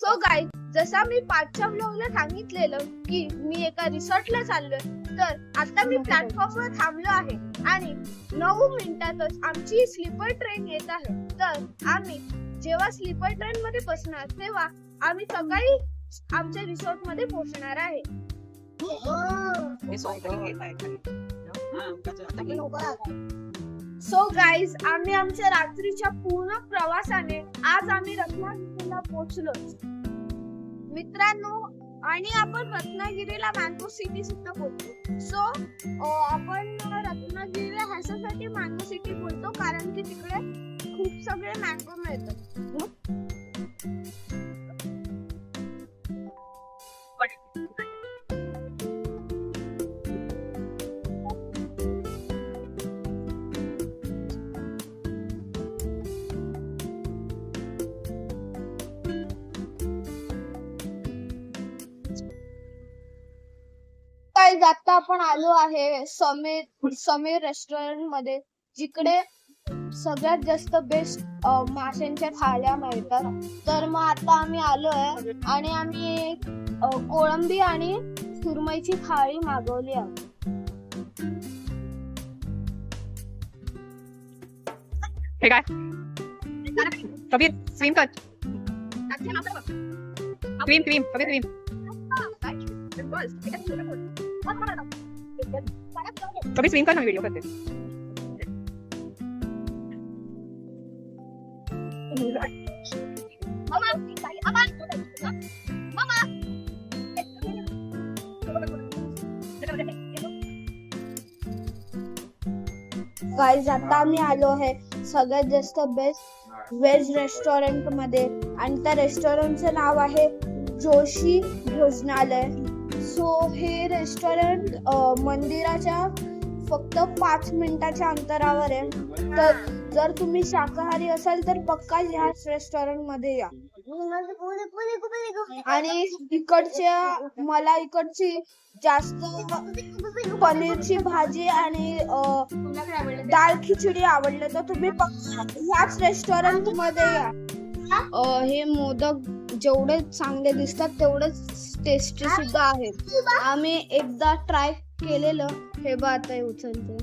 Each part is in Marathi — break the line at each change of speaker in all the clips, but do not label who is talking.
सो गाईज, जसा मी पाठच्या ब्लॉगला सांगितलेलं की मी एका रिसॉर्टला चाललोय, तर आता मी प्लॅटफॉर्मवर थांबलो आहे आणि 9 मिनिटातच आमची स्लीपर ट्रेन येत आहे. तर आम्ही जेव्हा स्लीपर ट्रेन मध्ये बसणार तेव्हा आम्ही सकाळी आमच्या रिसॉर्ट मध्ये पोहोचणार आहे. सो गाईज, आम्ही आमच्या रात्रीच्या पूर्ण प्रवासाने आज आम्ही रत्नागिरीला पोहोचलो मित्रांनो. आणि आपण रत्नागिरीला मँगो सिटी सुद्धा बोलतो. सो आपण रत्नागिरीला ह्याच्यासाठी मँगो सिटी बोलतो कारण की तिकडे खूप सगळे मँगो मिळतात. आता आपण आलो आहे समीर रेस्टॉरंट मध्ये, जिकडे सगळ्यात जास्त बेस्ट माशांच्या थाळ्या मिळतात. तर मग आता आम्ही आलो आहे आणि आम्ही कोळंबी आणि सुरमईची थाळी मागवली आहे.
हे काय कबीर स्विम कर. Cream cream Kabir cream. Kabir swim कर ना, व्हिडिओ करते.
गाईज, आता आम्ही आलो आहे सगळ्यात जास्त बेस्ट व्हेज रेस्टॉरंट मध्ये आणि त्या रेस्टॉरंटचं नाव आहे जोशी भोजनालय. सो हे रेस्टॉरंट मंदिराच्या फक्त 5 मिनिटाच्या अंतरावर आहे. तर जर तुम्ही शाकाहारी असाल तर पक्का ह्याच रेस्टॉरंट मध्ये या. आणि मला इकडची जास्त पनीरची भाजी आणि डाळ खिचडी आवडले, तर तुम्ही पक्का ह्याच रेस्टॉरंट मध्ये या. हे मोदक जेवढे चांगले दिसतात तेवढेच टेस्टी सुद्धा आहेत. आम्ही एकदा ट्राय केलेलं. हे बघ आता उचलते.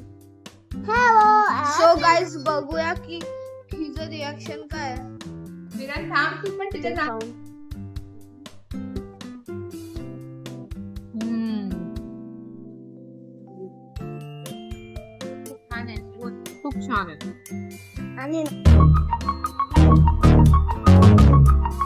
सो गाईज, बघूया की हिचं रिॲक्शन काय आहे.
खूप छान आहे.
आणि